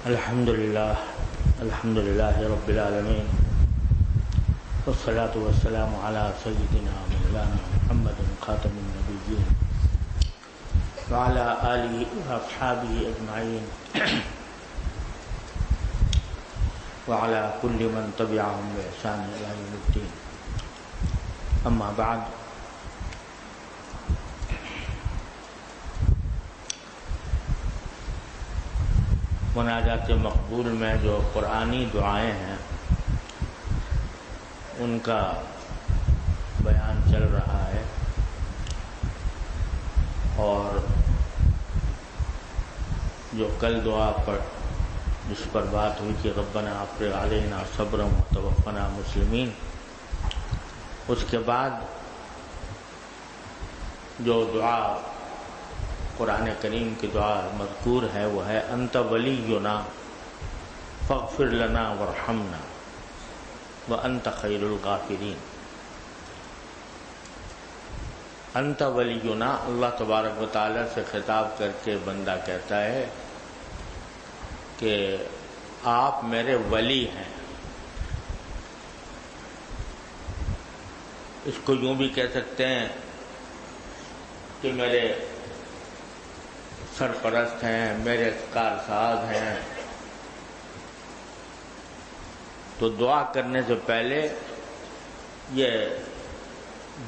الحمد لله رب العالمين والصلاة والسلام على سيدنا مولانا محمد خاتم النبيين وعلى آله وأصحابه أجمعين وعلى كل من تبعهم بإحسان إلى يوم الدين. أما بعد، مناجات مقبول میں جو قرآنی دعائیں ہیں ان کا بیان چل رہا ہے، اور جو کل دعا پر جس پر بات ہوئی کہ ربنا افرغ علینا صبرا وتوفنا مسلمین، اس کے بعد جو دعا قرآن کریم کی دعا مذکور ہے وہ ہے انت ولینا فاغفر لنا وارحمنا وانت خیر الغافرین۔ انت ولینا، اللہ تبارک و تعالی سے خطاب کر کے بندہ کہتا ہے کہ آپ میرے ولی ہیں۔ اس کو یوں بھی کہہ سکتے ہیں کہ میرے سرپرست ہیں، میرے کارساز ہیں۔ تو دعا کرنے سے پہلے یہ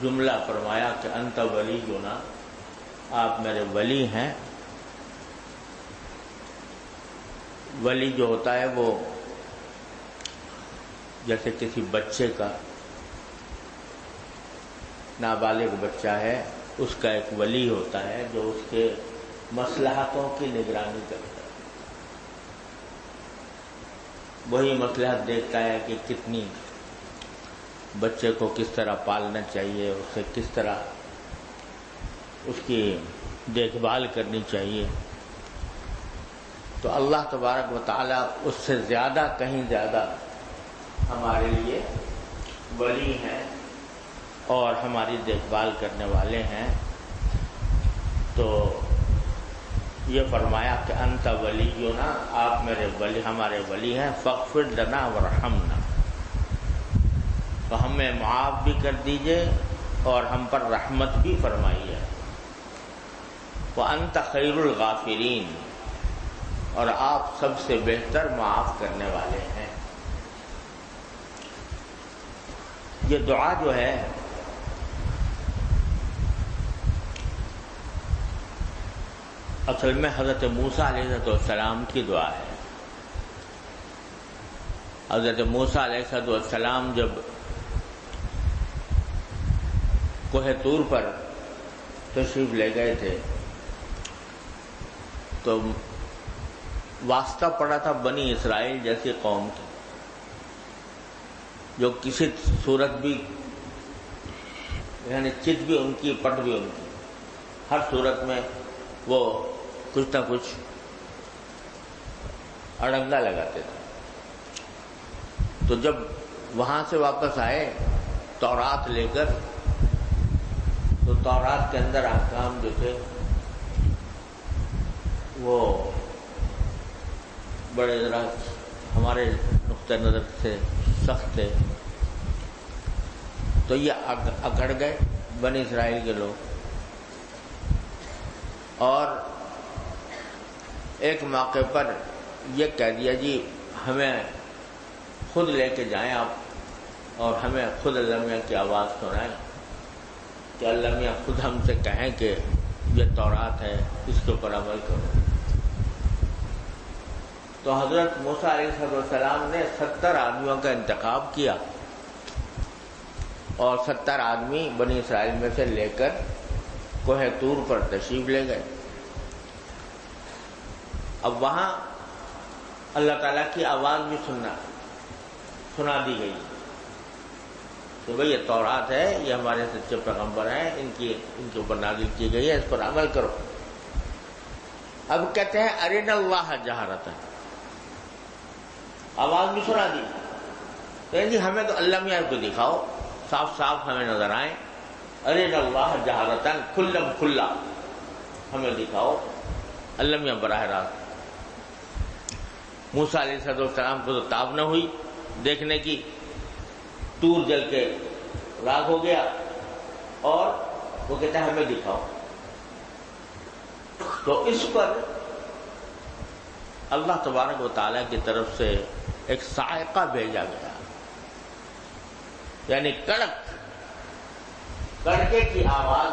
جملہ فرمایا کہ انت ولینا، آپ میرے ولی ہیں۔ ولی جو ہوتا ہے وہ جیسے کسی بچے کا، نابالغ بچہ ہے، اس کا ایک ولی ہوتا ہے جو اس کے مصلحتوں کی نگرانی کرتا ہے۔ وہی مصلحت دیکھتا ہے کہ کتنی بچے کو کس طرح پالنا چاہیے، اسے کس طرح اس کی دیکھ بھال کرنی چاہیے۔ تو اللہ تبارک و تعالی اس سے زیادہ، کہیں زیادہ ہمارے لیے ولی ہیں اور ہماری دیکھ بھال کرنے والے ہیں۔ تو یہ فرمایا کہ انت ولینا، آپ میرے ولی، ہمارے ولی ہیں، فاغفر لنا وارحمنا، تو ہمیں معاف بھی کر دیجئے اور ہم پر رحمت بھی فرمائیے۔ وانت خیر الغافرین، اور آپ سب سے بہتر معاف کرنے والے ہیں۔ یہ دعا جو ہے اصل میں حضرت موسیٰ علیہ السلام کی دعا ہے۔ حضرت موسیٰ علیہ السلام جب کوہ طور پر تشریف لے گئے تھے تو واسطہ پڑا تھا بنی اسرائیل جیسی قوم کی، جو کسی صورت بھی، یعنی چت بھی ان کی، پٹ بھی ان کی، ہر صورت میں وہ کچھ نہ کچھ اڑنگا لگاتے تھے۔ تو جب وہاں سے واپس آئے تورات لے کر، تو تورات کے اندر احکام جو تھے وہ بڑے ذرا ہمارے نقطہ نظر سے سخت تھے، تو یہ اکڑ گئے بنی اسرائیل کے لوگ، اور ایک موقع پر یہ کہہ دیا جی ہمیں خود لے کے جائیں آپ، اور ہمیں خود اللہ میاں کی آواز سنائیں، کہ اللہ میاں خود ہم سے کہیں کہ یہ تورات ہے، اس کے اوپر عمل کرو۔ تو حضرت موسیٰ علیہ السلام نے 70 آدمیوں کا انتخاب کیا، اور 70 آدمی بنی اسرائیل میں سے لے کر کوہ طور پر تشریف لے گئے۔ اب وہاں اللہ تعالیٰ کی آواز بھی سنا دی گئی کہ بھئی یہ تورات ہے، یہ ہمارے سچے پیغمبر ہیں، ان کے اوپر نازل کی گئی ہے، اس پر عمل کرو۔ اب کہتے ہیں ارنا اللہ جہرۃ، آواز بھی سنا دی، جی ہمیں تو اللہ میاں کو دکھاؤ، صاف صاف ہمیں نظر آئیں، ارنا اللہ جہرۃ، کھلم کھلا ہمیں دکھاؤ اللہ میاں براہ راست۔ موسیٰ علیہ السلام کو تو تاب نہ ہوئی دیکھنے کی، طور جل کے راکھ ہو گیا، اور وہ کہتا ہے ہمیں دکھاؤ۔ تو اس پر اللہ تبارک و تعالیٰ کی طرف سے ایک صاعقہ بھیجا گیا، یعنی کڑکے کی آواز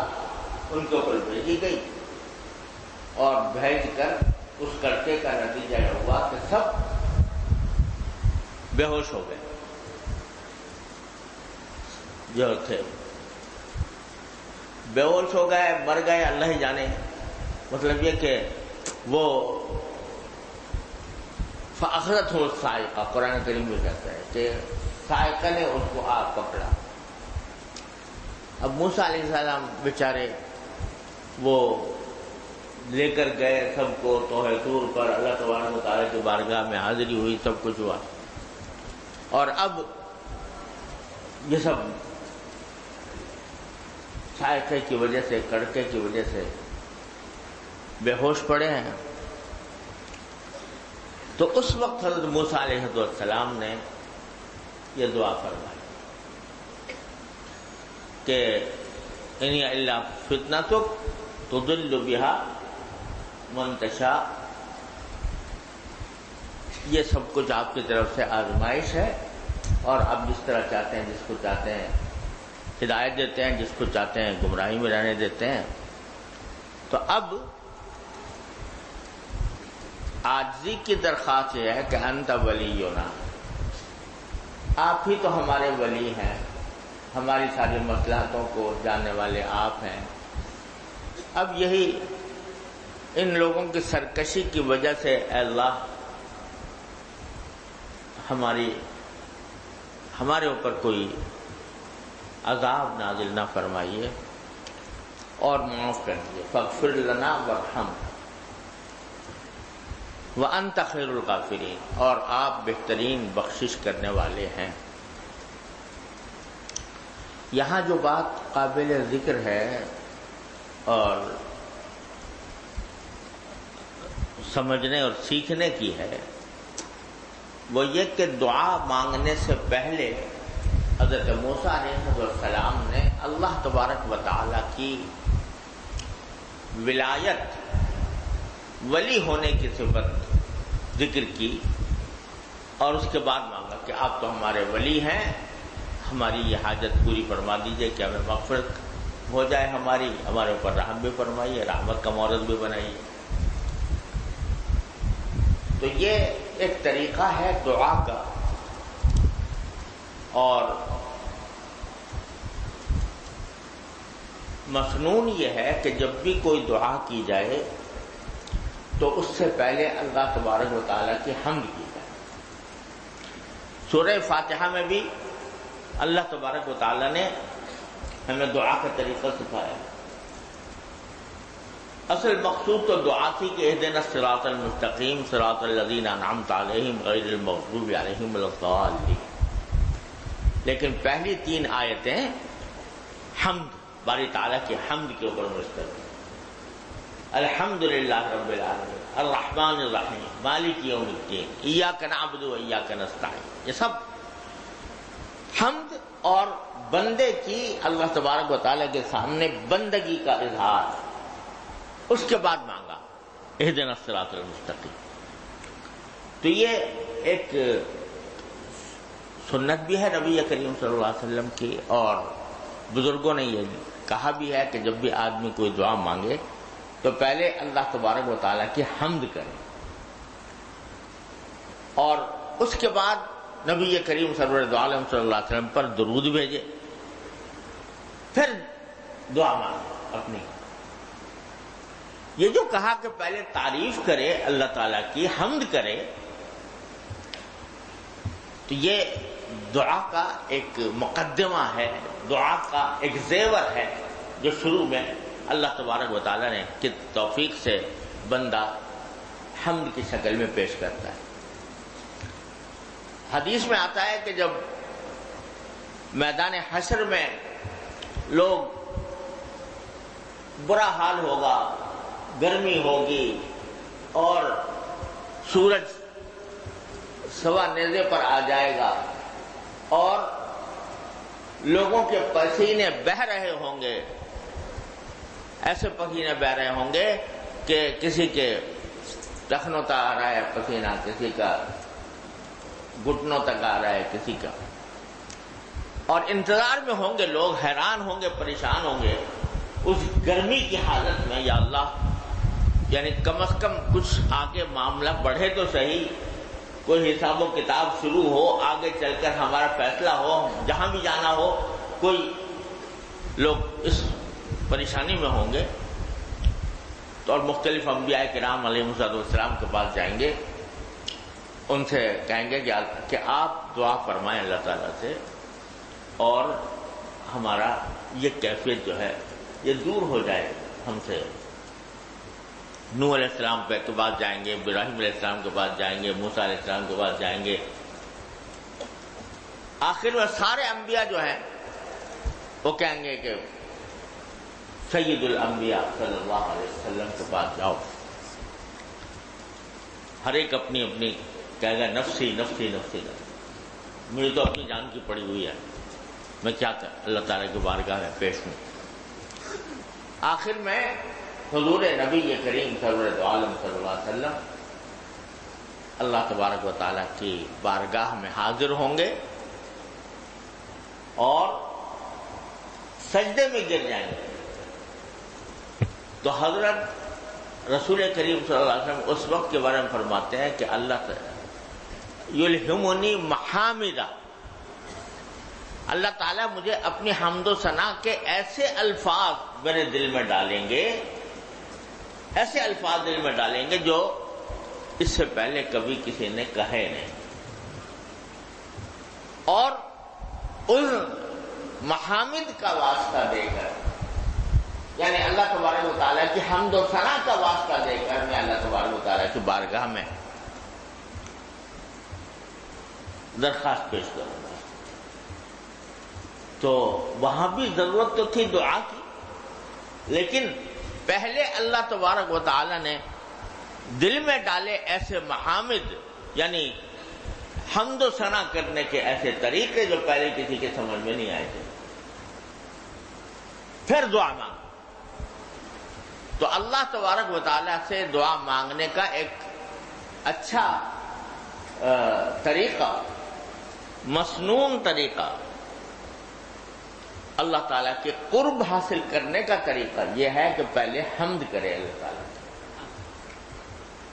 ان کے اوپر بھیجی گئی، اور بھیج کر اس کڑکے کا نتیجہ یہ ہوا کہ سب بے ہوش ہو گئے جو تھے، بے ہوش ہو گئے، مر گئے، اللہ ہی جانے۔ مطلب یہ کہ وہ فَأَخَذَتْهُمُ الصَّاعِقَةُ، قرآن کریم میں کہتا ہے کہ صاعقہ نے اس کو آ پکڑا۔ اب موسیٰ علیہ السلام بیچارے وہ لے کر گئے سب کو طور طور پر، اللہ تبارک و تعالیٰ کی بارگاہ میں حاضری ہوئی، سب کچھ ہوا، اور اب یہ سب صاعقے کی وجہ سے، کڑکے کی وجہ سے بے ہوش پڑے ہیں۔ تو اس وقت حضرت موسیٰ علیہ السلام نے یہ دعا فرمائی کہ اِنْ إِلَّا فِتْنَتُكَ تُضِلُّ بِهَا مَن تَشَاءُ، یہ سب کچھ آپ کی طرف سے آزمائش ہے، اور آپ جس طرح چاہتے ہیں، جس کو چاہتے ہیں ہدایت دیتے ہیں، جس کو چاہتے ہیں گمراہی میں رہنے دیتے ہیں۔ تو اب عاجزی کی درخواست یہ ہے کہ انت ولینا، آپ ہی تو ہمارے ولی ہیں، ہماری ساری مصلحتوں کو جاننے والے آپ ہیں۔ اب یہی ان لوگوں کی سرکشی کی وجہ سے اے اللہ ہمارے اوپر کوئی عذاب نازل نہ فرمائیے اور معاف کریے، فاغفر لنا وارحم وانت خیر الغافرین، اور آپ بہترین بخشش کرنے والے ہیں۔ یہاں جو بات قابل ذکر ہے اور سمجھنے اور سیکھنے کی ہے، وہ یہ کہ دعا مانگنے سے پہلے حضرت موسیٰ علیہ السلام نے اللہ تبارک و تعالیٰ کی ولایت، ولی ہونے کی صفت ذکر کی، اور اس کے بعد مانگا کہ آپ تو ہمارے ولی ہیں، ہماری یہ حاجت پوری فرما دیجئے کہ ہمیں مغفرت ہو جائے، ہمارے اوپر رحم بھی فرمائیے، رحمت کا مورد بھی بنائیے۔ تو یہ ایک طریقہ ہے دعا کا، اور مسنون یہ ہے کہ جب بھی کوئی دعا کی جائے تو اس سے پہلے اللہ تبارک و تعالیٰ کی حمد کی جائے۔ سورہ فاتحہ میں بھی اللہ تبارک و تعالیٰ نے ہمیں دعا کا طریقہ سکھایا۔ اصل مقصود تو دعا تھی کہ اہدنا الصراط المستقیم صراط الذین انعمت علیہم غیر المغضوب علیہم ولا الضالین، لیکن پہلی 3 آیتیں حمد، باری تعالیٰ کی حمد کے اوپر مشتمل ہیں۔ الحمدللہ رب العالمین الرحمن الرحیم مالک یوم الدین ایاک نعبد و ایاک نستعین، یہ سب حمد اور بندے کی اللہ تبارک و تعالیٰ کے سامنے بندگی کا اظہار۔ اس کے بعد مانگا اہدنا الصراط المستقیم۔ تو یہ ایک سنت بھی ہے نبی کریم صلی اللہ علیہ وسلم کی، اور بزرگوں نے یہ کہا بھی ہے کہ جب بھی آدمی کوئی دعا مانگے تو پہلے اللہ تبارک و تعالیٰ کی حمد کرے، اور اس کے بعد نبی کریم سرور دو عالم صلی اللہ علیہ وسلم پر درود بھیجے، پھر دعا مانگے اپنی۔ یہ جو کہا کہ پہلے تعریف کرے اللہ تعالیٰ کی، حمد کرے، تو یہ دعا کا ایک مقدمہ ہے، دعا کا ایک زیور ہے جو شروع میں اللہ تبارک و تعالیٰ نے کی توفیق سے بندہ حمد کی شکل میں پیش کرتا ہے۔ حدیث میں آتا ہے کہ جب میدان حشر میں لوگ برا حال ہوگا، گرمی ہوگی اور سورج سوا نیزے پر آ جائے گا اور لوگوں کے پسینے بہہ رہے ہوں گے، ایسے پسینے بہہ رہے ہوں گے کہ کسی کے ٹخنوں تک آ رہا ہے پسینہ، کسی کا گھٹنوں تک آ رہا ہے، کسی کا، اور انتظار میں ہوں گے لوگ، حیران ہوں گے، پریشان ہوں گے اس گرمی کی حالت میں. یا اللہ، یعنی کم از کم کچھ آگے معاملہ بڑھے تو صحیح، کوئی حساب و کتاب شروع ہو، آگے چل کر ہمارا فیصلہ ہو، جہاں بھی جانا ہو. کوئی لوگ اس پریشانی میں ہوں گے تو اور مختلف انبیاء کرام علیہ السلام کے پاس جائیں گے، ان سے کہیں گے کہ آپ دعا فرمائیں اللہ تعالیٰ سے اور ہمارا یہ کیفیت جو ہے یہ دور ہو جائے ہم سے. نوح علیہ السلام کے بعد جائیں گے، ابراہیم علیہ السلام کے بعد جائیں گے، موسیٰ علیہ السلام کے بعد جائیں گے. آخر میں سارے انبیاء جو ہیں وہ کہیں گے کہ سید الانبیاء صلی اللہ علیہ وسلم کے پاس جاؤ. ہر ایک اپنی اپنی کہے گا نفسی نفسی نفسی نفسی، مجھے تو اپنی جان کی پڑی ہوئی ہے، میں کیا اللہ تعالیٰ کی بارگاہ میں پیش ہوں. آخر میں حضور نبی کریم سرور عالم صلی اللہ علیہ وسلم اللہ تبارک و تعالیٰ کی بارگاہ میں حاضر ہوں گے اور سجدے میں گر جائیں گے. تو حضرت رسول کریم صلی اللہ علیہ وسلم اس وقت کے بارے میں فرماتے ہیں کہ اللہ یلہمنی محامدہ، اللہ تعالیٰ مجھے اپنی حمد و ثنا کے ایسے الفاظ میرے دل میں ڈالیں گے، ایسے الفاظ دل میں ڈالیں گے جو اس سے پہلے کبھی کسی نے کہے نہیں، اور ان محامد کا واسطہ دے کر، یعنی اللہ تبارک و تعالیٰ کی حمد و ثنا کا واسطہ دے کر میں اللہ تبارک و تعالیٰ کی بارگاہ میں درخواست پیش کروں گا. تو وہاں بھی ضرورت تو تھی دعا کی، لیکن پہلے اللہ تبارک و تعالیٰ نے دل میں ڈالے ایسے محامد، یعنی حمد و ثنا کرنے کے ایسے طریقے جو پہلے کسی کے سمجھ میں نہیں آئے تھے. پھر دعا مانگ. تو اللہ تبارک و تعالیٰ سے دعا مانگنے کا ایک اچھا طریقہ، مسنون طریقہ، اللہ تعالیٰ کے قرب حاصل کرنے کا طریقہ یہ ہے کہ پہلے حمد کرے اللہ تعالیٰ.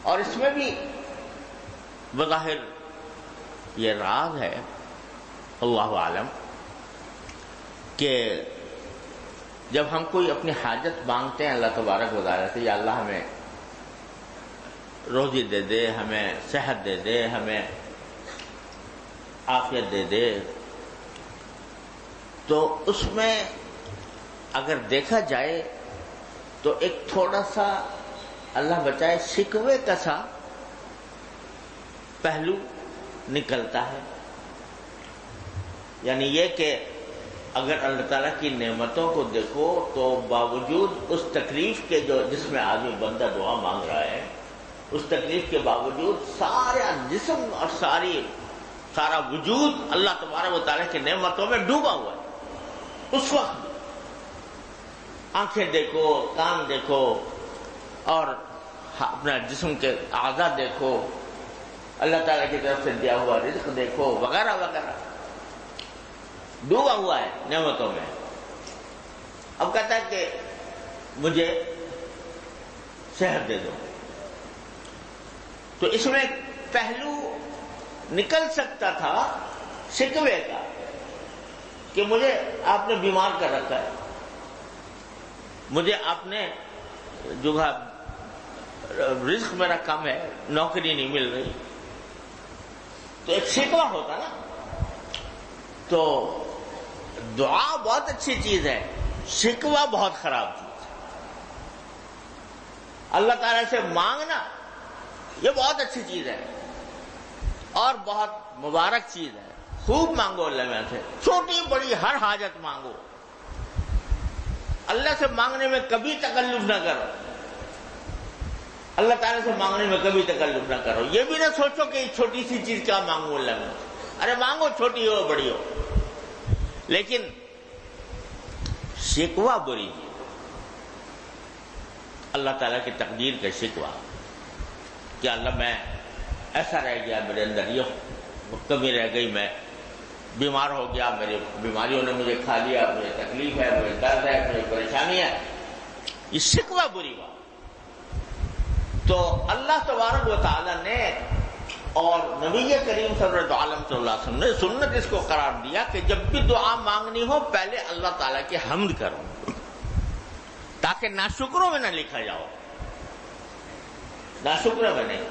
اور اس میں بھی بظاہر یہ راز ہے، اللہ عالم، کہ جب ہم کوئی اپنی حاجت مانگتے ہیں اللہ تبارک و تعالیٰ سے، یا اللہ ہمیں روزی دے دے، ہمیں صحت دے دے، ہمیں عافیت دے دے، تو اس میں اگر دیکھا جائے تو ایک تھوڑا سا اللہ بچائے شکوے کا سا پہلو نکلتا ہے. یعنی یہ کہ اگر اللہ تعالیٰ کی نعمتوں کو دیکھو تو باوجود اس تکلیف کے جس میں آدمی بندہ دعا مانگ رہا ہے، اس تکلیف کے باوجود سارا جسم اور سارا وجود اللہ تبارک و تعالیٰ کی نعمتوں میں ڈوبا ہوا ہے. اس وقت آنکھیں دیکھو، کان دیکھو، اور اپنا جسم کے اعضاء دیکھو، اللہ تعالیٰ کی طرف سے دیا ہوا رزق دیکھو، وغیرہ وغیرہ، ڈوبا ہوا ہے نعمتوں میں. اب کہتا ہے کہ مجھے صحت دے دو. تو اس میں پہلو نکل سکتا تھا شکوے کا کہ مجھے آپ نے بیمار کر رکھا ہے، مجھے آپ نے جو رزق میرا کم ہے، نوکری نہیں مل رہی. تو ایک شکوہ ہوتا نا. تو دعا بہت اچھی چیز ہے، شکوہ بہت خراب چیز ہے. اللہ تعالیٰ سے مانگنا یہ بہت اچھی چیز ہے اور بہت مبارک چیز ہے. خوب مانگو اللہ میں سے، چھوٹی بڑی ہر حاجت مانگو. اللہ سے مانگنے میں کبھی تکلف نہ کرو. اللہ تعالیٰ سے مانگنے میں کبھی تکلف نہ کرو. یہ بھی نہ سوچو کہ چھوٹی سی چیز کیا مانگوں اللہ میں. ارے مانگو، چھوٹی ہو بڑی ہو، لیکن شکوہ بری چیز. اللہ تعالیٰ کی تقدیر کا شکوہ کہ اللہ میں ایسا رہ گیا، میرے اندر یہ کمی رہ گئی، میں بیمار ہو گیا، میری بیماریوں نے مجھے کھا لیا، مجھے تکلیف ہے، مجھے درد ہے، مجھے پریشانی ہے. یہ شکوہ بری بات. تو اللہ تبارک و تعالیٰ نے اور نبی کریم صلی اللہ علیہ وسلم نے سنت اس کو قرار دیا کہ جب بھی دعا مانگنی ہو پہلے اللہ تعالیٰ کی حمد کرو، تاکہ ناشکروں میں نہ لکھا جاؤ. ناشکروں میں نہیں،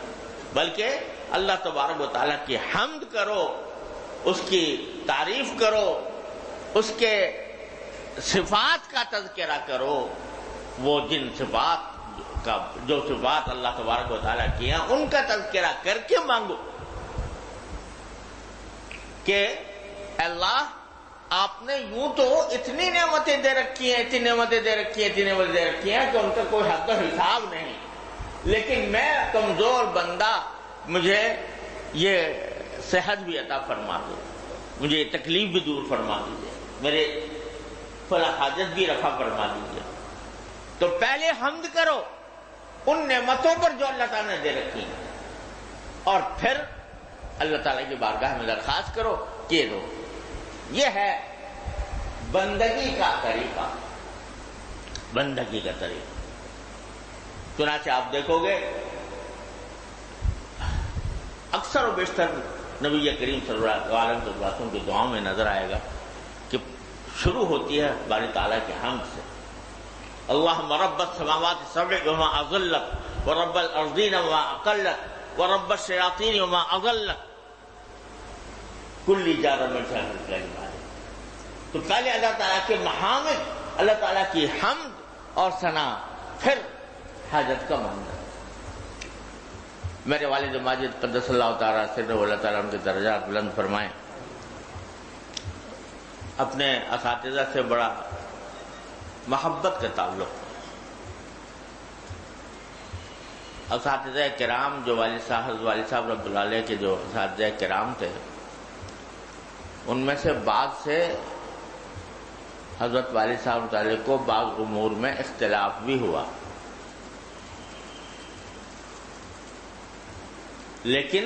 بلکہ اللہ تبارک و تعالیٰ کی حمد کرو، اس کی تعریف کرو، اس کے صفات کا تذکرہ کرو. وہ جن صفات کا جو صفات اللہ تبارک و تعالیٰ کی ہیں ان کا تذکرہ کر کے مانگو کہ اللہ آپ نے یوں تو اتنی نعمتیں دے رکھی ہیں، اتنی نعمتیں دے رکھی ہیں، اتنی نعمتیں دے رکھی ہیں کہ ان کا کوئی حد و حساب نہیں، لیکن میں کمزور بندہ، مجھے یہ صحت بھی عطا فرما دو، مجھے یہ تکلیف بھی دور فرما دیجیے، میرے فلاں حاجت بھی رفع فرما دیجیے. تو پہلے حمد کرو ان نعمتوں پر جو اللہ تعالیٰ نے دے رکھی ہیں، اور پھر اللہ تعالیٰ کی بارگاہ میں درخواست کرو کہ دو. یہ ہے بندگی کا طریقہ، بندگی کا طریقہ. چنانچہ آپ دیکھو گے اکثر و بیشتر نبی کریم صلی اللہ علیہ وسلم کی دعاؤں میں نظر آئے گا کہ شروع ہوتی ہے باری تعالیٰ کے حمد سے. اللہم رب السماوات السبع وما اضلت ورب الارضین وما اقلت ورب الشیاطین وما اضلت کل جار من شر الکلمات. تو پہلے اللہ تعالیٰ کے محامد، اللہ تعالیٰ کی حمد اور ثنا، پھر حاجت کا مانگنا. میرے والد ماجد قدس اللہ تعالیٰ سرہ، اللہ تعالیٰ ان کے درجات بلند فرمائیں، اپنے اساتذہ سے بڑا محبت کا تعلق. اساتذہ کرام جو والد صاحب رحمۃ اللہ علیہ کے جو اساتذہ کرام تھے، ان میں سے بعض سے حضرت والد صاحب رحمۃ اللہ علیہ کو بعض امور میں اختلاف بھی ہوا، لیکن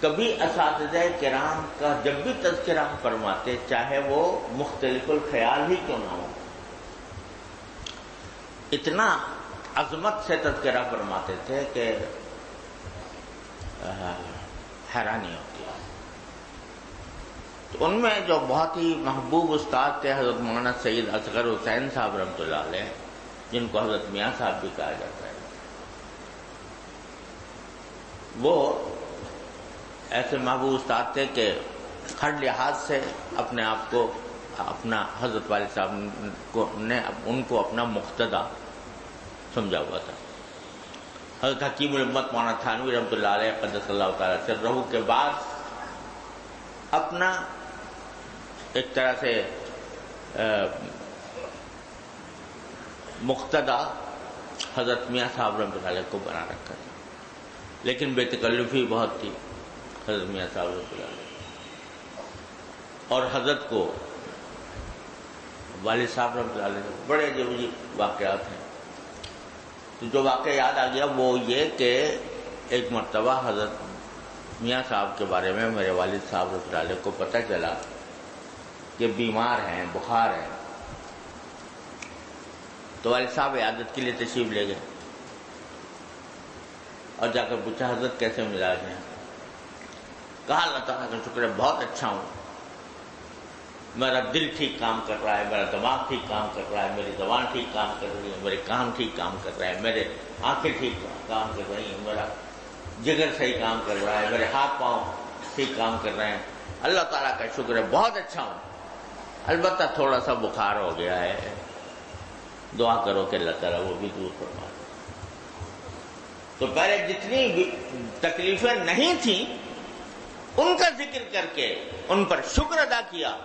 کبھی اساتذہ کرام کا جب بھی تذکرہ فرماتے، چاہے وہ مختلف الخیال ہی کیوں نہ ہو، اتنا عظمت سے تذکرہ فرماتے تھے کہ حیرانی ہوتی ہے. تو ان میں جو بہت ہی محبوب استاد تھے حضرت مولانا سید اصغر حسین صاحب رحمۃ اللہ علیہ، جن کو حضرت میاں صاحب بھی کہا جاتا ہے. وہ ایسے محبوب استاد تھے کہ ہر لحاظ سے اپنے آپ کو، اپنا حضرت والد صاحب نے ان کو اپنا مقتدی سمجھا ہوا تھا. حضرت حکیم الامت مولانا تھانوی رحمۃ اللہ علیہ قدس اللہ تعالیٰ سرہ کے بعد اپنا ایک طرح سے مقتدی حضرت میاں صاحب رحمۃ اللہ علیہ کو بنا رکھا تھا، لیکن بے تکلفی بہت تھی حضرت میاں صاحب رحمۃ اللہ علیہ. اور حضرت کو والد صاحب رحمۃ اللہ علیہ بڑے عجیب واقعات ہیں. تو جو واقعہ یاد آ گیا وہ یہ کہ ایک مرتبہ حضرت میاں صاحب کے بارے میں میرے والد صاحب رحمۃ اللہ علیہ کو پتہ چلا کہ بیمار ہیں، بخار ہے. تو والد صاحب عیادت کے لیے تشریف لے گئے اور جا کر پوچھا حضرت کیسے مزاج ہیں؟ کہا اللہ تعالیٰ کا شکر ہے بہت اچھا ہوں، میرا دل ٹھیک کام کر رہا ہے، میرا دماغ ٹھیک کام کر رہا ہے، میری زبان ٹھیک کام کر رہی ہے، میرے کان ٹھیک کام کر رہے ہیں، میرے آنکھیں ٹھیک کام کر رہی ہیں، میرا جگر صحیح کام کر رہا ہے، میرے ہاتھ پاؤں ٹھیک کام کر رہے ہیں، اللہ تعالیٰ کا شکر ہے بہت اچھا ہوں. البتہ تھوڑا سا بخار ہو گیا ہے، دعا کرو کہ اللہ تعالیٰ وہ بھی دور فرما دے. تو پہلے جتنی بھی تکلیفیں نہیں تھیں ان کا ذکر کر کے ان پر شکر ادا کیا،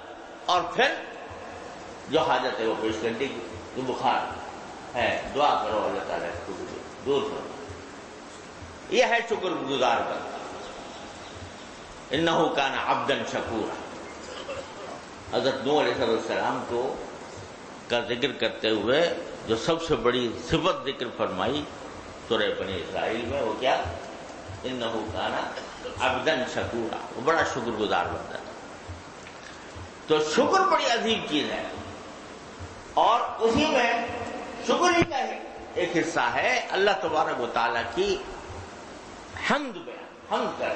اور پھر جو حاجت ہے وہ پیش کر دی کہ بخار ہے، دعا کرو اللہ تعالیٰ اس کو دور کرو. یہ ہے شکر گزار بندہ. انہ کان عبدا شکورا. حضرت نوح علیہ السلام کو کا ذکر کرتے ہوئے جو سب سے بڑی صفت ذکر فرمائی سورہ بنی اسرائیل میں، وہ کیا؟ انہ کان عبدا شکورا، وہ بڑا شکر گزار بندہ تھا. تو شکر بڑی عظیم چیز ہے، اور اسی میں شکر ہی کا ایک حصہ ہے اللہ تبارک و تعالیٰ کی حمد کر،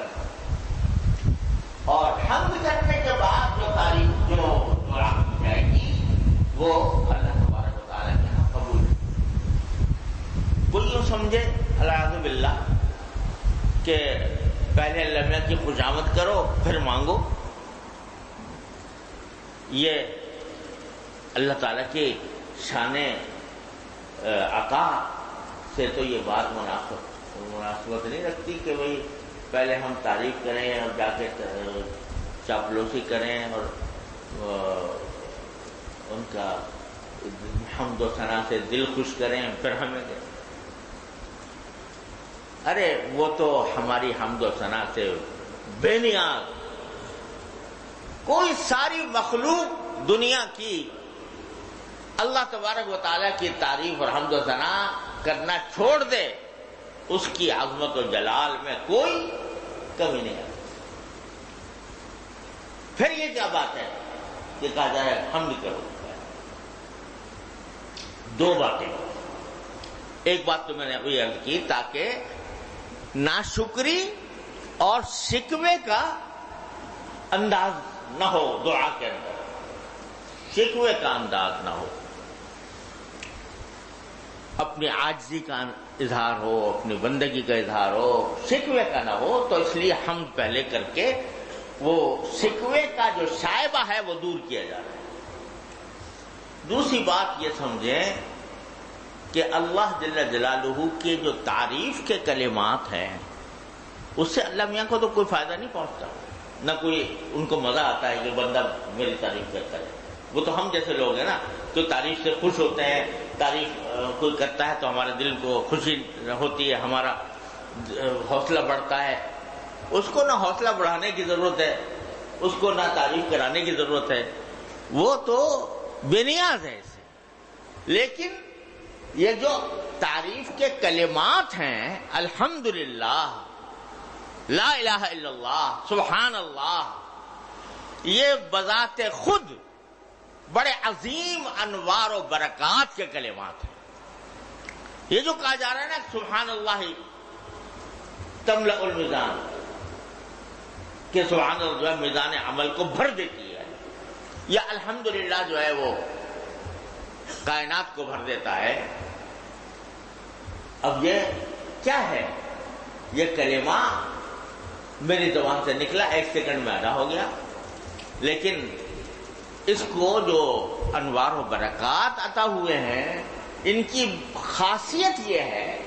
اور حمد کرنے کے بعد جو تعریف جو دعا کی جائے گی وہ اللہ تبارک و تعالیٰ کے یہاں قبول ہے. کوئی یوں سمجھے العیاذ باللہ کہ پہلے اللہ میاں کی خوشامد کرو پھر مانگو، یہ اللہ تعالیٰ کی شان عطا سے تو یہ بات مناسبت نہیں رکھتی کہ بھئی پہلے ہم تعریف کریں اور جا کے چاپلوسی کریں اور ان کا حمد و ثنا سے دل خوش کریں پھر ہمیں دیں. ارے وہ تو ہماری حمد و ثنا سے بے نیاز، کوئی ساری مخلوق دنیا کی اللہ تبارک و تعالیٰ کی تعریف اور حمد و ثنا کرنا چھوڑ دے، اس کی عظمت و جلال میں کوئی کمی نہیں ہے. پھر یہ کیا بات ہے کہ کہا جائے حمد کرو؟ دو باتیں. ایک بات تو میں نے ابھی عرض کی تاکہ ناشکری اور شکوے کا انداز نہ ہو دعا کے اندر، شکوے کا انداز نہ ہو، اپنی عاجزی کا اظہار ہو، اپنی بندگی کا اظہار ہو، شکوے کا نہ ہو. تو اس لیے حمد پہلے کر کے وہ شکوے کا جو شائبہ ہے وہ دور کیا جا رہا ہے. دوسری بات یہ سمجھیں کہ اللہ جل جلالہ کے جو تعریف کے کلمات ہیں اس سے اللہ میاں کو تو کوئی فائدہ نہیں پہنچتا، نہ کوئی ان کو مزہ آتا ہے کہ بندہ میری تعریف کرتا ہے. وہ تو ہم جیسے لوگ ہیں نا جو تعریف سے خوش ہوتے ہیں، تعریف کوئی کرتا ہے تو ہمارے دل کو خوشی ہوتی ہے، ہمارا حوصلہ بڑھتا ہے. اس کو نہ حوصلہ بڑھانے کی ضرورت ہے، اس کو نہ تعریف کرانے کی ضرورت ہے، وہ تو بے نیاز ہے اسے. لیکن یہ جو تعریف کے کلمات ہیں، الحمدللہ، لا الہ الا اللہ، سبحان اللہ، یہ بذات خود بڑے عظیم انوار و برکات کے کلمات ہیں. یہ جو کہا جا رہا ہے نا سبحان اللہ تملأ المیزان، کہ سبحان اللہ جو ہے میزان عمل کو بھر دیتی ہے، یا الحمدللہ جو ہے وہ کائنات کو بھر دیتا ہے. اب یہ کیا ہے؟ یہ کلمہ میری زبان سے نکلا، 1 سیکنڈ میں ادا ہو گیا، لیکن اس کو جو انوار و برکات عطا ہوئے ہیں ان کی خاصیت یہ ہے،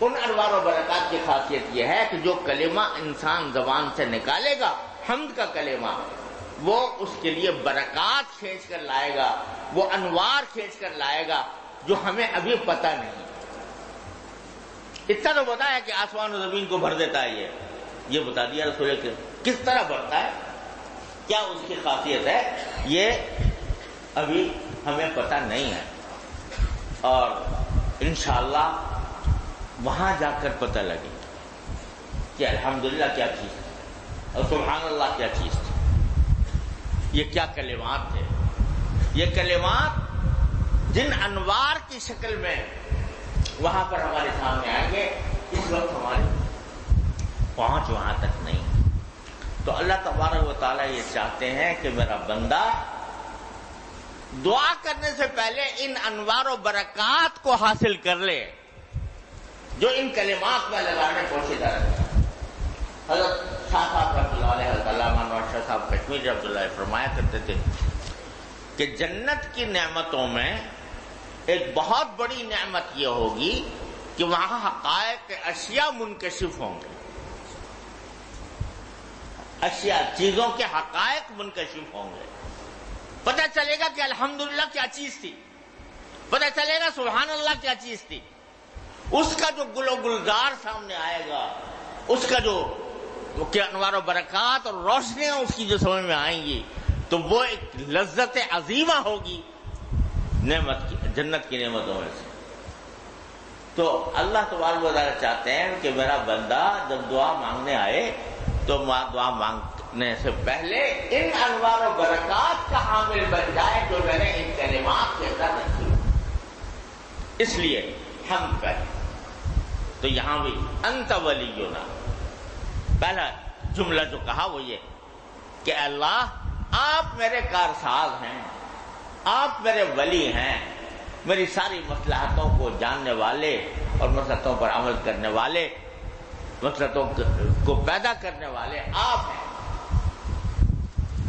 ان انوار و برکات کی خاصیت یہ ہے کہ جو کلمہ انسان زبان سے نکالے گا، حمد کا کلمہ، وہ اس کے لیے برکات کھینچ کر لائے گا، وہ انوار کھینچ کر لائے گا جو ہمیں ابھی پتہ نہیں. اتنا تو پتا ہے کہ آسمان و زمین کو بھر دیتا ہے، یہ بتا دیا رسول کے کس طرح بھرتا ہے، کیا اس کی خاصیت ہے، یہ ابھی ہمیں پتہ نہیں ہے. اور انشاءاللہ وہاں جا کر پتہ لگے کہ الحمدللہ کیا چیز ہے اور سبحان اللہ کیا چیز تھی. یہ کیا کلمات تھے، یہ کلمات جن انوار کی شکل میں وہاں پر ہمارے سامنے آئیں گے، اس وقت ہماری پہنچ وہاں تک نہیں. تو اللہ تبارک و تعالیٰ یہ چاہتے ہیں کہ میرا بندہ دعا کرنے سے پہلے ان انوار و برکات کو حاصل کر لے جو ان کلمات میں لگانے کی کوشش کر رہے ہیں. حضرت شاہ صاحب رحمۃ اللہ علیہ، حضرت علامہ نواز شاہ صاحب کشمیری رحمۃ اللہ علیہ فرمایا کرتے تھے کہ جنت کی نعمتوں میں ایک بہت بڑی نعمت یہ ہوگی کہ وہاں حقائق اشیاء منکشف ہوں گے، اشیاء چیزوں کے حقائق منکشف ہوں گے. پتہ چلے گا کہ الحمدللہ کیا چیز تھی، پتہ چلے گا سبحان اللہ کیا چیز تھی. اس کا جو گل و گلزار سامنے آئے گا، اس کا جو کہ انوار و برکات اور روشنیاں اس کی جو سمجھ میں آئیں گی، تو وہ ایک لذت عظیمہ ہوگی نعمت کی، جنت کی نعمتوں میں سے۔ تو اللہ تبارک و تعالیٰ چاہتے ہیں کہ میرا بندہ جب دعا مانگنے آئے تو دعا مانگنے سے پہلے ان انوار و برکات کا حامل بن جائے جو میں نے ان کلمات کے اندر رکھی۔ اس لیے ہم کریں تو یہاں بھی انت ولینا، پہلا جملہ جو کہا وہ یہ کہ اللہ آپ میرے کارساز ہیں، آپ میرے ولی ہیں، میری ساری مصلحتوں کو جاننے والے اور مصلحتوں پر عمل کرنے والے، مصلحتوں کو پیدا کرنے والے آپ ہیں۔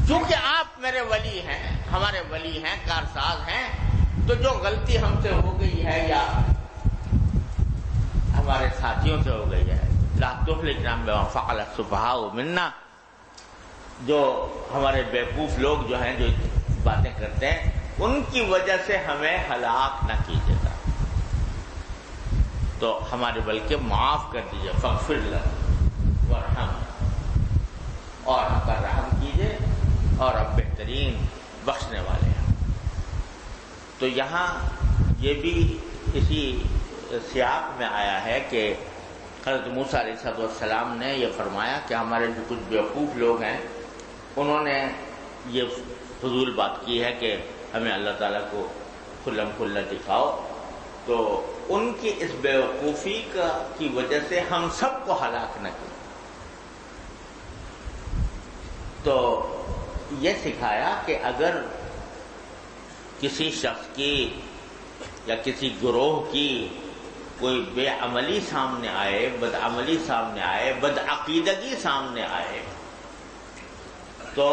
چونکہ آپ میرے ولی ہیں، ہمارے ولی ہیں، کارساز ہیں، تو جو غلطی ہم سے ہو گئی ہے یا ہمارے ساتھیوں سے ہو گئی ہے، لا تہلکنا بما فعل السفہاء منا، جو ہمارے بیوقوف لوگ جو ہیں جو باتیں کرتے ہیں، ان کی وجہ سے ہمیں ہلاک نہ کیجیے گا، تو ہمارے بلکہ معاف کر دیجیے، فاغفر لنا وارحم، اور ہم پر رحم کیجیے اور اب بہترین بخشنے والے ہیں۔ تو یہاں یہ بھی اسی سیاق میں آیا ہے کہ حضرت موسیٰ علیہ السلام نے یہ فرمایا کہ ہمارے جو کچھ بیوقوف لوگ ہیں انہوں نے یہ فضول بات کی ہے کہ ہمیں اللہ تعالیٰ کو کھلم کھلا دکھاؤ، تو ان کی اس بیوقوفی کی وجہ سے ہم سب کو ہلاک نہ کیا۔ تو یہ سکھایا کہ اگر کسی شخص کی یا کسی گروہ کی کوئی بے عملی سامنے آئے، بدعملی سامنے آئے، بدعقیدگی سامنے آئے، تو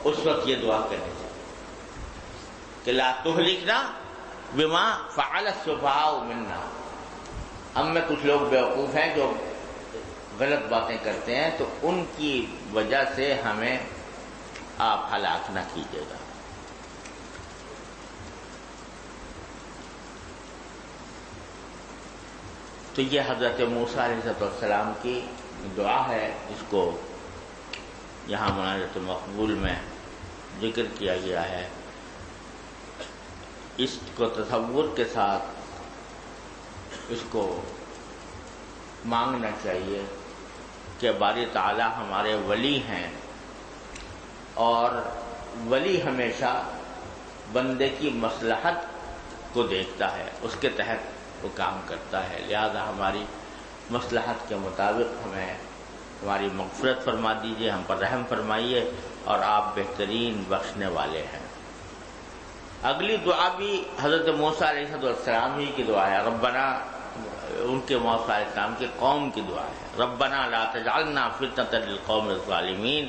اس وقت یہ دعا کرنی چاہیے کہ لا تہلکنا بما فعل السفہاء منا، ہم میں کچھ لوگ بیوقوف ہیں جو غلط باتیں کرتے ہیں، تو ان کی وجہ سے ہمیں آپ ہلاک نہ کیجیے گا۔ تو یہ حضرت موسیٰ علیہ السلام کی دعا ہے، جس کو یہاں مناجات المقبول میں ذکر کیا گیا ہے۔ اس کو تصور کے ساتھ اس کو مانگنا چاہیے کہ باری تعالیٰ ہمارے ولی ہیں، اور ولی ہمیشہ بندے کی مصلحت کو دیکھتا ہے، اس کے تحت وہ کام کرتا ہے، لہذا ہماری مصلحت کے مطابق ہمیں ہماری مغفرت فرما دیجیے، ہم پر رحم فرمائیے، اور آپ بہترین بخشنے والے ہیں۔ اگلی دعا بھی حضرت موسیٰ علیہ السلام ہی کی دعا ہے، ربنا، ان کے موسیٰ علیہ السلام کی قوم کی دعا ہے، ربنا لا تجعلنا فتنة للقوم الظالمین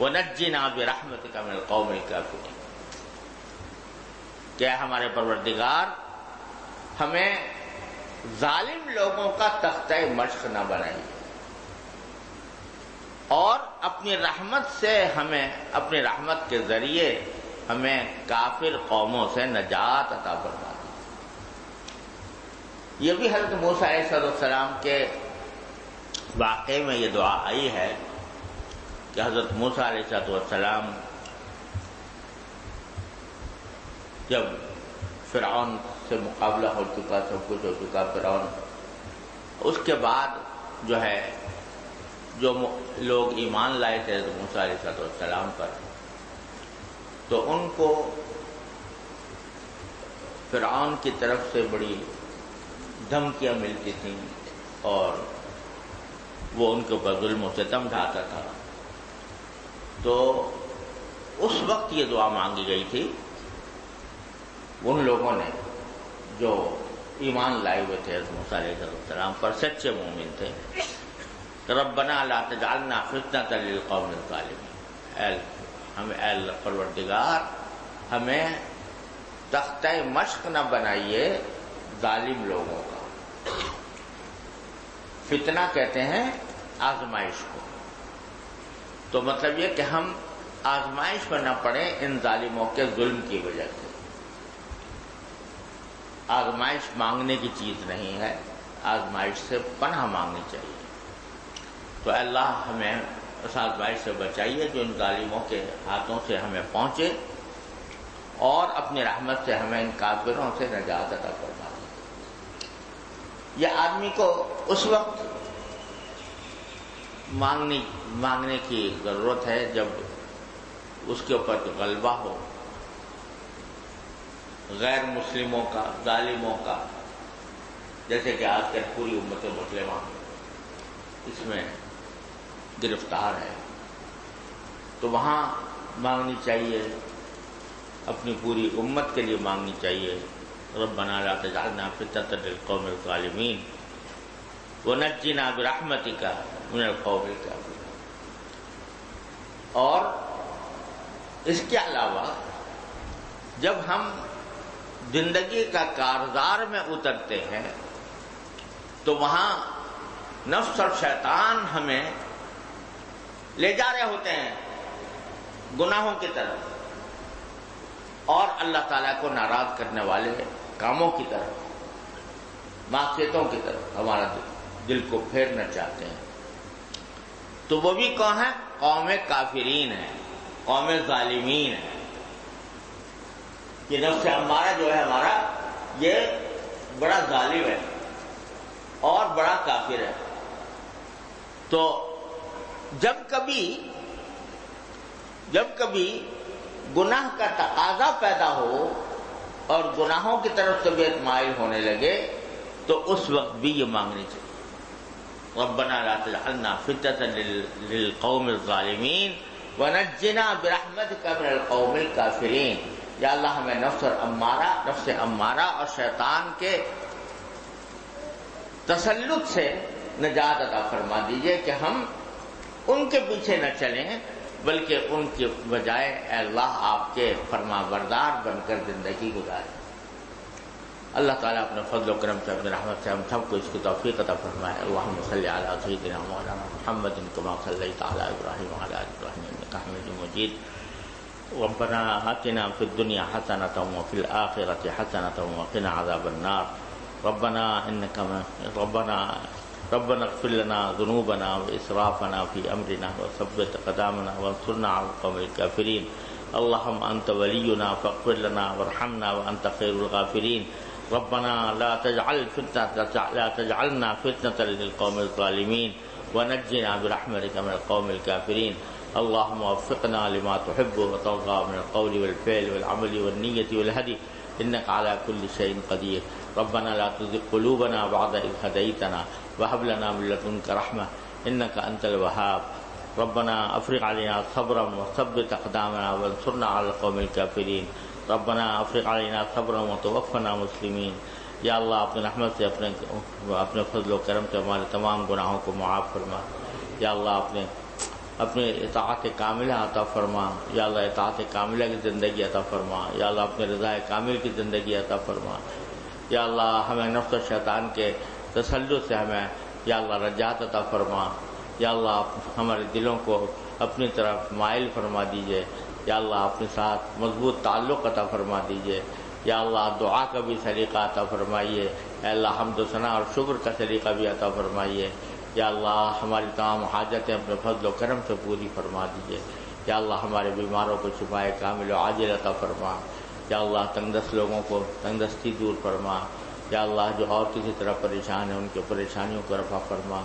ونجنا برحمتک من القوم الکافرین، کہ ہمارے پروردگار ہمیں ظالم لوگوں کا تختہ مشق نہ بنائیے، اور اپنی رحمت سے ہمیں، اپنی رحمت کے ذریعے ہمیں کافر قوموں سے نجات عطا فرما دی۔ یہ بھی حضرت موسیٰ علیہ السلام کے واقعے میں یہ دعا آئی ہے کہ حضرت موسیٰ علیہ السلام جب فرعون سے مقابلہ ہو چکا، سب کچھ ہو چکا، فرعون، اس کے بعد جو ہے جو لوگ ایمان لائے تھے حضرت موسیٰ علیہ السلام پر، تو ان کو فرعون کی طرف سے بڑی دھمکیاں ملتی تھیں، اور وہ ان کے اوپر ظلم و ستم ڈھاتا تھا۔ تو اس وقت یہ دعا مانگی گئی تھی ان لوگوں نے جو ایمان لائے ہوئے تھے حضرت موسیٰ علیہ السلام پر، سچے مومن تھے، ربنا لا تجعلنا فتنة للقوم الظالمین، ہمیں اے اللہ پروردگار ہمیں تختہ مشق نہ بنائیے ظالم لوگوں کا۔ فتنہ کہتے ہیں آزمائش کو، تو مطلب یہ کہ ہم آزمائش میں نہ پڑیں ان ظالموں کے ظلم کی وجہ سے۔ آزمائش مانگنے کی چیز نہیں ہے، آزمائش سے پناہ مانگنی چاہیے۔ تو اللہ ہمیں اس آزمائش سے بچائیے جو ان ظالموں کے ہاتھوں سے ہمیں پہنچے، اور اپنی رحمت سے ہمیں ان کافروں سے نجات عطا فرما دے۔ یہ آدمی کو اس وقت مانگنے کی ضرورت ہے جب اس کے اوپر غلبہ ہو غیر مسلموں کا، ظالموں کا، جیسے کہ آج کل پوری امت مسلمہ اس میں گرفتار ہے، تو وہاں مانگنی چاہیے، اپنی پوری امت کے لیے مانگنی چاہیے، ربنا لا تجعلنا فتنة للقوم الظالمین ونجنا برحمتک من القوم الکافرین۔ اور اس کے علاوہ جب ہم زندگی کا کارزار میں اترتے ہیں تو وہاں نفس اور شیطان ہمیں لے جا رہے ہوتے ہیں گناہوں کی طرف اور اللہ تعالیٰ کو ناراض کرنے والے کاموں کی طرف، معصیتوں کی طرف ہمارا دل کو پھیرنا چاہتے ہیں۔ تو وہ بھی کون ہے؟ قوم کافرین ہے، قوم ظالمین ہے۔ یہ نفس امارہ جو ہے ہمارا، یہ بڑا ظالم ہے اور بڑا کافر ہے۔ تو جب کبھی گناہ کا تقاضا پیدا ہو اور گناہوں کی طرف طبیعت مائل ہونے لگے تو اس وقت بھی یہ مانگنی چاہیے، ربنا لا تجعلنا فتنة للقوم الظالمین ونجنا برحمتک من القوم الکافرین۔ یا اللہ ہمیں نفس امارہ اور شیطان کے تسلط سے نجات عطا فرما دیجئے کہ ہم ان کے پیچھے نہ چلیں بلکہ ان کے بجائے اے اللہ آپ کے فرما بردار بن کر زندگی گزاریں۔ اللہ تعالیٰ اپنے فضل و کرم سے، اپنے رحمت سے ہم سب کو اس کی توفیق عطا فرمائے۔ اللہم صلی علی سیدنا مولانا محمد کما صلیت علی ابراہیم وعلی آل ابراہیم انک حمید مجید۔ ربنا آتنا فی الدنیا حسنۃ وفی الآخرۃ حسنۃ وقنا عذاب النار۔ ربنا اغفر لنا ذنوبنا وإسرافنا في أمرنا وثبت قدامنا وانصرنا على القوم الكافرين۔ اللهم أنت ولينا فاغفر لنا وارحمنا وأنت خير الغافرين۔ ربنا لا تجعلنا فتنة للقوم الظالمين ونجنا برحمتك من القوم الكافرين۔ اللهم وفقنا لما تحب وترضى من القول والفعل والعمل والنية والهدي إنك على كل شيء قدير۔ ربنا لا تزغ قلوبنا بعد إذ هديتنا وهب لنا من لدنك رحمة إنك أنت الوهاب۔ ربنا أفرغ علينا صبرا وثبت أقدامنا وانصرنا على القوم الكافرين۔ ربنا أفرغ علينا صبرا وتوفنا مسلمين۔ یا اللہ اپنے رحمت سے، اپنے فضل و کرم سے ہمارے تمام گناہوں کو معاف فرما۔ یا اللہ اپنے اطاعت کاملہ عطا فرما۔ یا اللہ اطاعت کاملہ کی زندگی عطا فرما۔ یا اللہ اپنے رضا کامل کی زندگی عطا فرما۔ یا اللہ ہمیں نفس و شیطان کے تسلط سے ہمیں یا اللہ رجعت عطا فرما۔ یا اللہ ہمارے دلوں کو اپنی طرف مائل فرما دیجئے۔ یا اللہ اپنے ساتھ مضبوط تعلق عطا فرما دیجئے۔ یا اللہ دعا کا بھی سلیقہ عطا فرمائیے۔ اے اللہ حمد و ثنا اور شکر کا سلیقہ بھی عطا فرمائیے۔ یا اللہ ہماری تمام حاجتیں اپنے فضل و کرم سے پوری فرما دیجئے۔ یا اللہ ہمارے بیماروں کو شفائے کامل و عاجل عطا فرما۔ یا اللہ تنگدست لوگوں کو تنگدستی دور فرما۔ یا اللہ جو اور کسی طرح پریشان ہیں ان کے پریشانیوں کو رفع فرما۔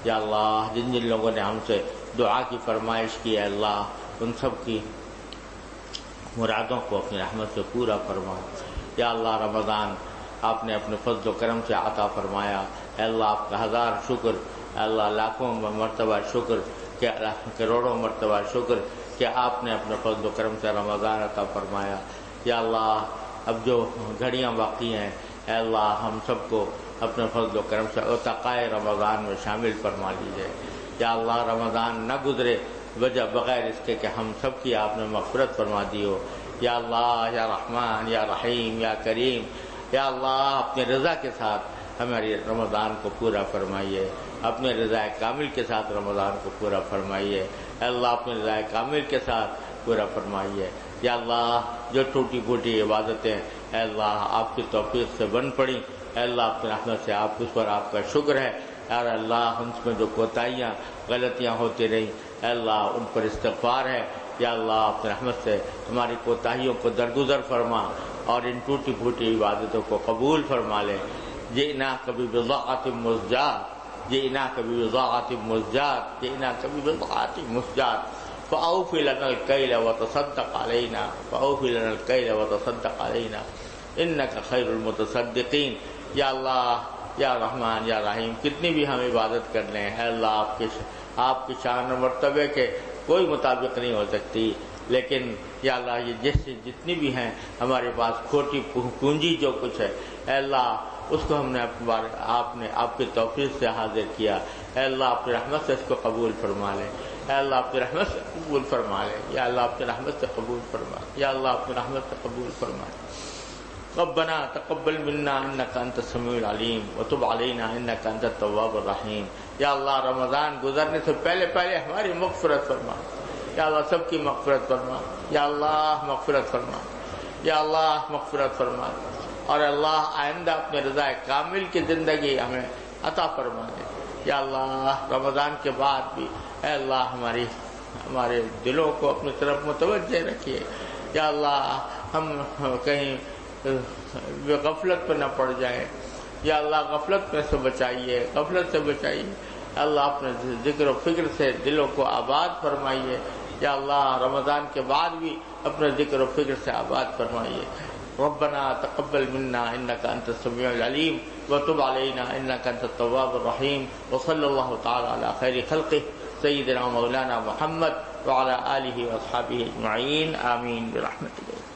یا اللہ جن لوگوں نے ہم سے دعا کی فرمائش کی، اے اللہ ان سب کی مرادوں کو اپنی رحمت سے پورا فرما۔ یا اللہ رمضان آپ نے اپنے فضل و کرم سے عطا فرمایا، اے اللہ آپ کا ہزار شکر، اے اللہ لاکھوں مرتبہ شکر، کہ کروڑوں مرتبہ شکر کہ آپ نے اپنے فضل و کرم سے رمضان عطا فرمایا۔ یا اللہ اب جو گھڑیاں باقی ہیں اے اللہ ہم سب کو اپنے فضل و کرم سے عتقائے رمضان میں شامل فرما لیجیے۔ یا اللہ رمضان نہ گزرے بغیر اس کے کہ ہم سب کی آپ نے مغفرت فرما دی ہو۔ یا اللہ یا رحمان یا رحیم یا کریم، یا اللہ اپنے رضا کے ساتھ ہماری رمضان کو پورا فرمائیے، اپنے رضا کامل کے ساتھ رمضان کو پورا فرمائیے۔ اے اللہ اپنے رضا کامل کے ساتھ پورا فرمائیے۔ یا اللہ جو ٹوٹی پھوٹی عبادتیں اے اللہ آپ کی توفیق سے بن پڑی اے اللہ اپنی رحمت سے آپ اس پر آپ کا شکر ہے، یار اللہ ہم میں جو کوتاہیاں غلطیاں ہوتی رہی اے اللہ ان پر استغفار ہے، یا اللہ اپنی رحمت سے ہماری کوتاہیوں کو درگزر فرما اور ان ٹوٹی پھوٹی عبادتوں کو قبول فرما لے۔ جئنا کبھی بضاعت مزجات، جئنا کبھی بضاعت مزجات، جئنا کبھی بضاعت مزجات، فأوف لنا الكيل وتصدق علينا، فأوف لنا الكيل وتصدق علينا انك خير المتصدقين۔ یا اللہ یا رحمان یا رحیم، کتنی بھی ہم عبادت کر لیں اے اللہ آپ کی شان و مرتبے کے کوئی مطابق نہیں ہو سکتی، لیکن یا اللہ یہ جتنی بھی ہیں ہمارے پاس کھوٹی پونجی جو کچھ ہے اے اللہ اس کو ہم نے آپ کی توفیق سے حاضر کیا، اے اللہ اپنی رحمت سے اس کو قبول فرما لے، اے اللہ اپنی رحمت سے قبول فرما لے، یا اللہ اپنی رحمت سے قبول فرما لے، یا اللہ اپنی رحمت سے قبول فرما لے۔ ربنا تقبل منا انك انت السميع العليم وتب علينا انك انت التواب الرحيم۔ یا اللہ رمضان گزرنے سے پہلے ہماری مغفرت فرما، یا اللہ سب کی مغفرت فرما، یا اللہ مغفرت فرما، یا اللہ مغفرت فرما، اور اللہ آئندہ اپنے رضا کامل کی زندگی ہمیں عطا فرما دے۔ یا اللہ رمضان کے بعد بھی اے اللہ ہمارے دلوں کو اپنی طرف متوجہ رکھیے، یا اللہ ہم کہیں غفلت پہ نہ پڑ جائیں، یا اللہ غفلت میں سے بچائیے، غفلت سے بچائیے، اللہ اپنے ذکر و فکر سے دلوں کو آباد فرمائیے، یا اللہ رمضان کے بعد بھی اپنے ذکر و فکر سے آباد فرمائیے۔ ربنا تقبل منا انك انت السميع العليم وتب علينا انك انت التواب الرحيم، وصلى الله تعالى على خير خلقه سيدنا مولانا محمد وعلى آله واصحابه اجمعين، آمين برحمتك۔